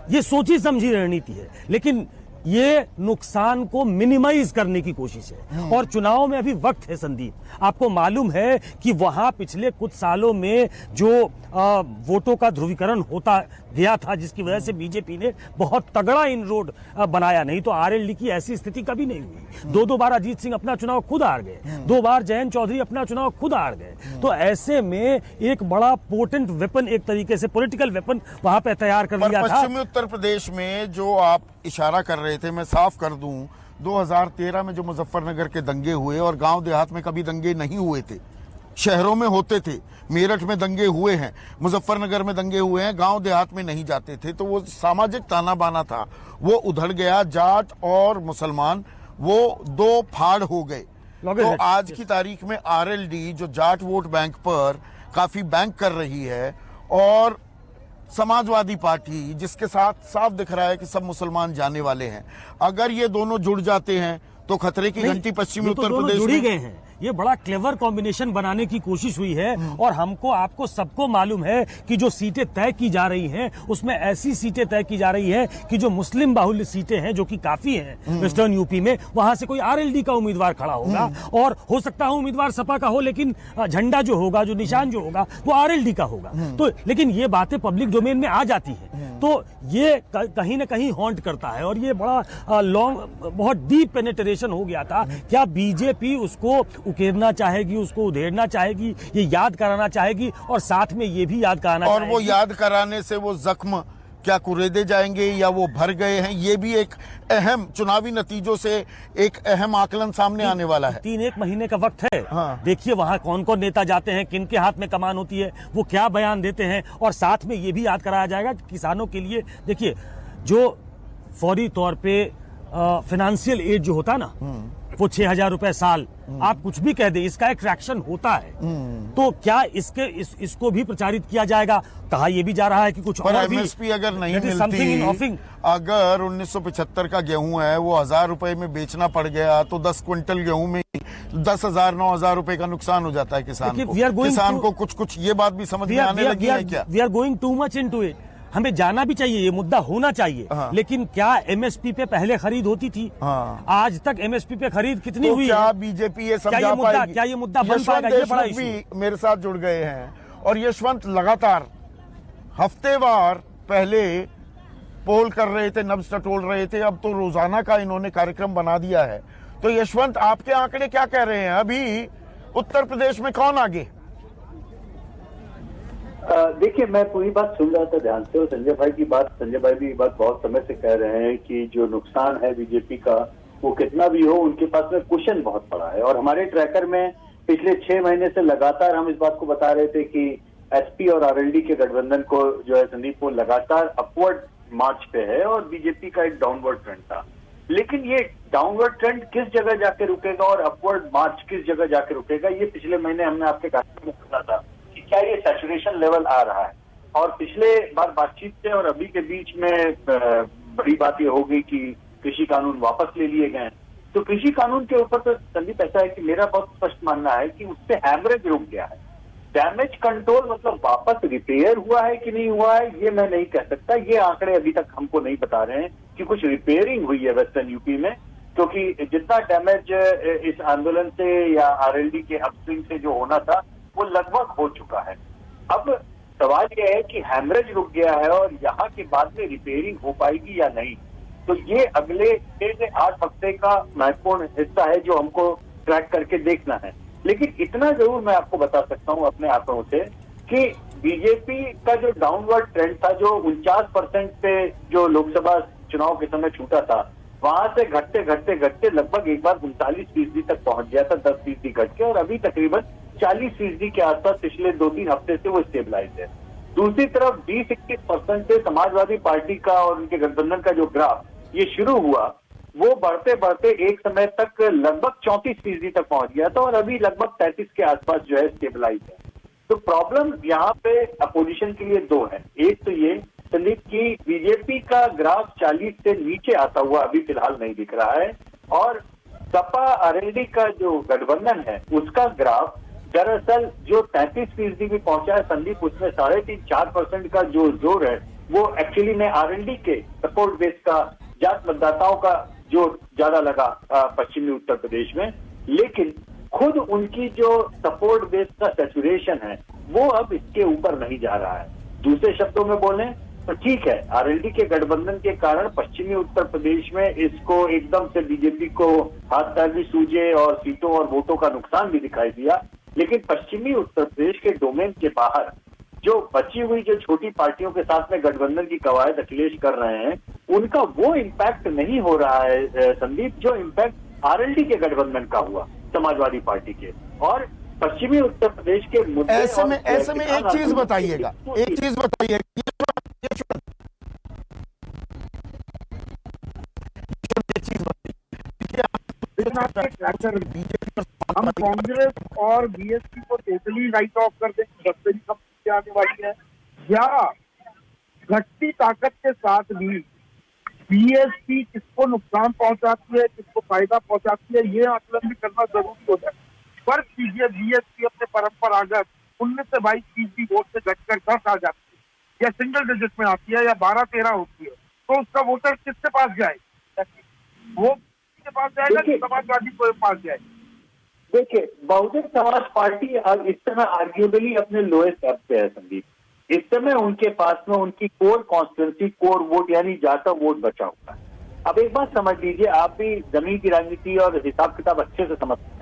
ये सोची समझी रणनीति है, लेकिन ये नुकसान को मिनिमाइज करने की कोशिश है। और चुनाव में अभी वक्त है संदीप, आपको मालूम है कि वहां पिछले कुछ सालों में जो वोटों का ध्रुवीकरण होता गया था, जिसकी वजह से बीजेपी ने बहुत तगड़ा इनरोड बनाया, नहीं तो आरएलडी की ऐसी स्थिति कभी नहीं हुई। दो बार अजीत सिंह अपना चुनाव खुद हार गए, 2 बार जयंत चौधरी अपना चुनाव खुद हार गए। तो ऐसे में एक बड़ा पोटेंट वेपन, एक तरीके से पॉलिटिकल वेपन वहां पे तैयार कर लिया था। पश्चिमी उत्तर प्रदेश में जो आप इशारा कर रहे थे, मैं साफ कर दूं, 2013 में जो मुजफ्फरनगर के दंगे हुए, और गांव देहात में कभी दंगे नहीं हुए थे, शहरों में होते थे। मेरठ में दंगे हुए हैं, मुजफ्फरनगर में दंगे हुए हैं, गांव देहात में नहीं जाते थे। तो वो सामाजिक ताना बाना था, वो उधड़ गया। जाट और मुसलमान वो 2 फाड़ हो गए। तो आज की तारीख में आरएलडी जो जाट वोट बैंक पर काफी बैंक कर रही है, और समाजवादी पार्टी जिसके साथ साफ दिख रहा है कि सब मुसलमान जाने वाले हैं, अगर ये दोनों जुड़ जाते हैं तो खतरे की घंटी पश्चिमी उत्तर प्रदेश जुड़ ही में गए हैं। ये बड़ा क्लेवर कॉम्बिनेशन बनाने की कोशिश हुई है। और हमको, आपको सबको मालूम है कि जो सीटें तय की जा रही हैं, उसमें ऐसी सीटें तय की जा रही है कि जो मुस्लिम बाहुल्य सीटें हैं, जो कि काफी हैं वेस्टर्न यूपी में, वहां से कोई आरएलडी का उम्मीदवार खड़ा होगा, और हो सकता है उम्मीदवार सपा का हो, लेकिन झंडा जो होगा, जो निशान जो होगा, वो आरएलडी का होगा। तो लेकिन ये बातें पब्लिक डोमेन में आ जाती है, तो ये कहीं ना कहीं हॉन्ट करता है। और ये बड़ा लॉन्ग, बहुत डीप पेनिट्रेशन हो गया था। क्या बीजेपी उसको उकेरना चाहेगी, उसको उधेड़ना चाहेगी, ये याद कराना चाहेगी, और साथ में ये भी याद कराना और चाहेगी। वो याद कराने से वो जख्म क्या कुरेदे जाएंगे या वो भर गए हैं, ये भी एक अहम चुनावी नतीजों से एक अहम आकलन सामने आने वाला है। 3-1 महीने का वक्त है। हाँ। देखिए वहां कौन कौन नेता जाते हैं, किन के हाथ में कमान होती है, वो क्या बयान देते हैं, और साथ में ये भी याद कराया जाएगा कि किसानों के लिए, देखिए जो फौरी तौर पे फाइनेंशियल एड जो होता है ना, वो 6,000 रुपए साल, आप कुछ भी कह दे, इसका एक ट्रैक्शन होता है। तो क्या इसको भी प्रचारित किया जाएगा? कहा यह भी जा रहा है कि कुछ पर और भी एमएसपी अगर नहीं मिलती, मिलती, अगर 1975 का गेहूं है वो 1,000 रुपए में बेचना पड़ गया, तो 10 क्विंटल गेहूं में 10,000 9,000 रुपए का नुकसान हो जाता है किसान को। कुछ ये बात भी समझ में आने लगी है क्या? We are going too much into it. हमें जाना भी चाहिए, ये मुद्दा होना चाहिए। हाँ। लेकिन क्या एमएसपी पे पहले खरीद होती थी? हाँ। आज तक एमएसपी पे खरीद कितनी तो हुई? क्या बीजेपी ये समझा पाएगी? क्या ये मुद्दा बन पाएगा? ये बड़ा इशू भी मेरे साथ जुड़ गए हैं, और यशवंत लगातार हफ्तेवार पहले पोल कर रहे थे, नब्ज टटोल रहे थे, अब तो रोजाना का इन्होंने कार्यक्रम बना दिया है। तो यशवंत, आपके आंकड़े क्या कह रहे हैं? अभी उत्तर प्रदेश में कौन आगे? देखिए, मैं पूरी बात सुन रहा था ध्यान से, और संजय भाई भी ये बात बहुत समय से कह रहे हैं कि जो नुकसान है बीजेपी का, वो कितना भी हो, उनके पास में कुशन बहुत बड़ा है। और हमारे ट्रैकर में पिछले 6 महीने से लगातार हम इस बात को बता रहे थे कि एसपी और आरएलडी के गठबंधन को जो है संदीप, वो लगातार अपवर्ड मार्च पे है, और बीजेपी का एक डाउनवर्ड ट्रेंड था। लेकिन ये डाउनवर्ड ट्रेंड किस जगह जाके रुकेगा और अपवर्ड मार्च किस जगह जाके रुकेगा, ये पिछले महीने हमने आपके कार्यक्रम में सुना था कि क्या ये सैचुरेशन लेवल आ रहा है। और पिछले बार बातचीत से और अभी के बीच में बड़ी बात ये हो गई कि कृषि कानून वापस ले लिए गए। तो कृषि कानून के ऊपर तो संदीप ऐसा है कि मेरा बहुत स्पष्ट मानना है कि उससे हैमरेज रुक गया है। डैमेज कंट्रोल मतलब वापस रिपेयर हुआ है कि नहीं हुआ है, ये मैं नहीं कह सकता। ये आंकड़े अभी तक हमको नहीं बता रहे हैं कि कुछ रिपेयरिंग हुई है वेस्टर्न यूपी में, क्योंकि जितना डैमेज इस आंदोलन से या आरएलडी के अपस्विंग से जो होना था, वो लगभग हो चुका है। अब सवाल यह है कि हैमरेज रुक गया है, और यहाँ के बाद में रिपेयरिंग हो पाएगी या नहीं। तो ये अगले 6 से 8 हफ्ते का महत्वपूर्ण हिस्सा है जो हमको ट्रैक करके देखना है। लेकिन इतना जरूर मैं आपको बता सकता हूं अपने आंकड़ों से कि बीजेपी का जो डाउनवर्ड ट्रेंड था, जो 49% पे जो लोकसभा चुनाव के समय छूटा था, वहां से घटते घटते घटते लगभग एक बार 39% तक पहुंच गया था, 10% घट के, और अभी तकरीबन 40% के आसपास पिछले 2-3 हफ्ते से वो स्टेबलाइज है। दूसरी तरफ 20-21% से समाजवादी पार्टी का और उनके गठबंधन का जो ग्राफ ये शुरू हुआ, वो बढ़ते बढ़ते एक समय तक लगभग 34% तक पहुंच गया था और अभी लगभग 33 के आसपास जो है स्टेबलाइज है। तो प्रॉब्लम यहाँ पे अपोजिशन के लिए दो है। एक तो ये संदीप की बीजेपी का ग्राफ 40 से नीचे आता हुआ अभी फिलहाल नहीं दिख रहा है, और सपा आरएलडी का जो गठबंधन है उसका ग्राफ दरअसल जो 33% भी पहुंचा है संदीप, उसमें 3.5-4% का जो जोर है वो एक्चुअली में आरएलडी के सपोर्ट बेस का जाट मतदाताओं का जोर ज्यादा लगा पश्चिमी उत्तर प्रदेश में। लेकिन खुद उनकी जो सपोर्ट बेस का सैचुरेशन है वो अब इसके ऊपर नहीं जा रहा है। दूसरे शब्दों में बोलें तो ठीक है, आरएलडी के गठबंधन के कारण पश्चिमी उत्तर प्रदेश में इसको एकदम से बीजेपी को हाथ पैर भी सूझे और सीटों और वोटों का नुकसान भी दिखाई दिया, लेकिन पश्चिमी उत्तर प्रदेश के डोमेन के बाहर जो बची हुई जो छोटी पार्टियों के साथ में गठबंधन की कवायद अखिलेश कर रहे हैं, उनका वो इम्पैक्ट नहीं हो रहा है संदीप, जो इम्पैक्ट आरएलडी के गठबंधन का हुआ समाजवादी पार्टी के। और पश्चिमी उत्तर प्रदेश के मुद्दे ऐसे में एक चीज बताइएगा, हम कांग्रेस और बीएसपी को टोटली राइट ऑफ कर दें, 10 से भी कम सीटें आने वाली है, या घटती ताकत के साथ भी बीएसपी किसको नुकसान पहुंचाती है, किसको फायदा पहुंचाती है, ये आकलन भी करना जरूरी होता है। फर्क कीजिए, बीएसपी अपने परंपरागत 19 से 22% वोट से घटकर 10 आ जाती है या सिंगल डिजिट में आती है या 12-13 होती है, तो उसका वोटर किसके पास जाए? वो के पास जाएगा कि समाजवादी के पास जाएगा? देखिए, बहुजन समाज पार्टी अब इस समय आर्ग्यूबली अपने लोएस्ट एप पे है संदीप। इस समय उनके पास में उनकी कोर कॉन्स्टिट्यूंसी, कोर वोट यानी जाटव वोट बचा हुआ है। अब एक बात समझ लीजिए, आप भी जमीन की राजनीति और हिसाब किताब अच्छे से समझते हैं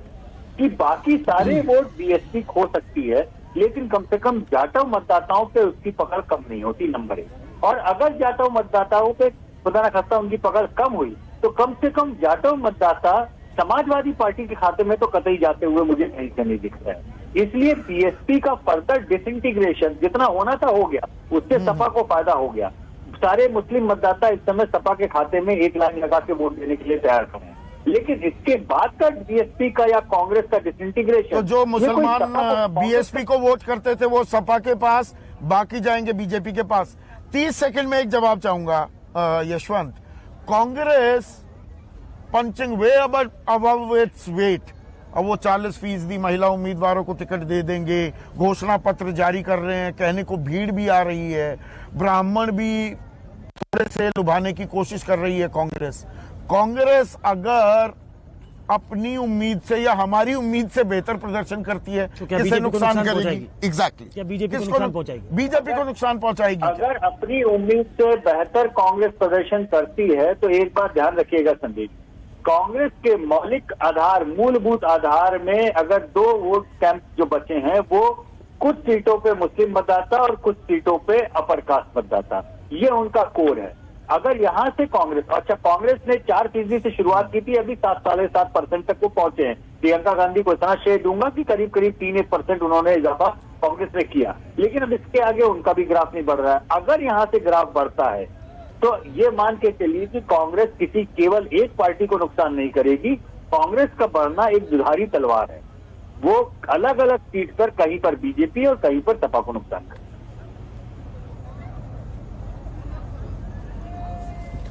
कि बाकी सारे वोट बीएसपी खो सकती है, लेकिन कम से कम जाटव मतदाताओं पे उसकी पकड़ कम नहीं होती, नंबर 1। और अगर जाटव मतदाताओं पे खुदा न खास्ता उनकी पकड़ कम हुई तो कम से कम जाटव मतदाता समाजवादी पार्टी के खाते में तो कतई जाते हुए मुझे कहीं से नहीं दिख रहा है। इसलिए बीएसपी का फर्दर डिसइंटीग्रेशन जितना होना था हो गया, उससे सपा को फायदा हो गया। सारे मुस्लिम मतदाता इस समय सपा के खाते में एक लाइन लगा के वोट देने के लिए तैयार खड़े हैं। लेकिन इसके बाद का बीएसपी का या कांग्रेस का डिसइंटीग्रेशन, तो जो मुसलमान बीएसपी को वोट करते थे वो सपा के पास, बाकी जाएंगे बीजेपी के पास। 30 सेकंड में एक जवाब चाहूंगा यशवंत। कांग्रेस पंचिंग वे अबव इट्स वेट, अब वो 40% महिला उम्मीदवारों को टिकट दे देंगे, घोषणा पत्र जारी कर रहे हैं, कहने को भीड़ भी आ रही है, ब्राह्मण भी थोड़े से लुभाने की कोशिश कर रही है कांग्रेस अगर अपनी उम्मीद से या हमारी उम्मीद से बेहतर प्रदर्शन करती है तो क्या किसे बीजेपी को नुकसान नुकसान करेगी? पहुंचाएगी? एग्जैक्टली, क्या बीजेपी को नुकसान पहुंचाएगी? बीजेपी को नुकसान पहुंचाएगी। अगर अपनी उम्मीद से बेहतर कांग्रेस प्रदर्शन करती है तो एक बात ध्यान रखिएगा संदीप, कांग्रेस के मौलिक आधार, मूलभूत आधार में अगर 2 वोट कैंप जो बचे हैं वो कुछ सीटों पे मुस्लिम मतदाता और कुछ सीटों पे अपर कास्ट मतदाता, ये उनका कोर है। अगर यहां से कांग्रेस, अच्छा कांग्रेस ने 4% से शुरुआत की थी, अभी 7-7.5% तक वो पहुंचे हैं। प्रियंका गांधी को इतना श्रेय दूंगा कि करीब 3-1% उन्होंने इजाफा कांग्रेस ने किया, लेकिन अब इसके आगे उनका भी ग्राफ नहीं बढ़ रहा है। अगर यहां से ग्राफ बढ़ता है तो ये मान के चलिए कि कांग्रेस किसी केवल एक पार्टी को नुकसान नहीं करेगी, कांग्रेस का बढ़ना एक दुधारी तलवार है, वो अलग अलग सीट पर कहीं पर बीजेपी और कहीं पर सपा को नुकसान करेगी।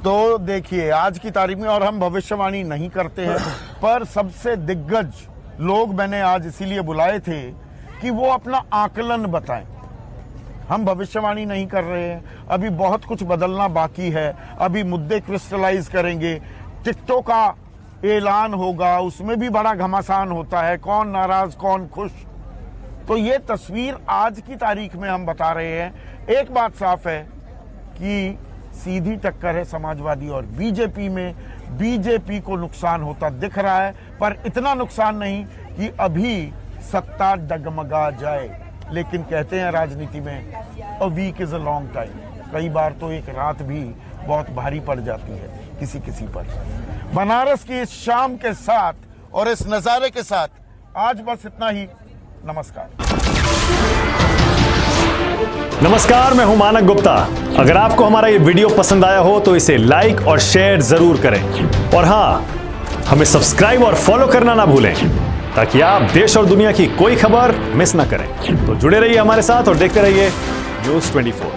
तो देखिए, आज की तारीख में, और हम भविष्यवाणी नहीं करते हैं, पर सबसे दिग्गज लोग मैंने आज इसीलिए बुलाए थे कि वो अपना आकलन बताएं। हम भविष्यवाणी नहीं कर रहे हैं, अभी बहुत कुछ बदलना बाकी है, अभी मुद्दे क्रिस्टलाइज करेंगे, टिकटों का ऐलान होगा, उसमें भी बड़ा घमासान होता है, कौन नाराज कौन खुश। तो ये तस्वीर आज की तारीख में हम बता रहे हैं। एक बात साफ है कि सीधी टक्कर है समाजवादी और बीजेपी में, बीजेपी को नुकसान होता दिख रहा है, पर इतना नुकसान नहीं कि अभी सत्ता डगमगा जाए। लेकिन कहते हैं राजनीति में a week is a long time, कई बार तो एक रात भी बहुत भारी पड़ जाती है किसी किसी पर। बनारस की इस शाम के साथ और इस नज़ारे के साथ आज बस इतना ही। नमस्कार। नमस्कार, मैं हूं मानक गुप्ता। अगर आपको हमारा ये वीडियो पसंद आया हो तो इसे लाइक और शेयर जरूर करें, और हां, हमें सब्सक्राइब और फॉलो करना ना भूलें ताकि आप देश और दुनिया की कोई खबर मिस ना करें। तो जुड़े रहिए हमारे साथ और देखते रहिए न्यूज़ 24।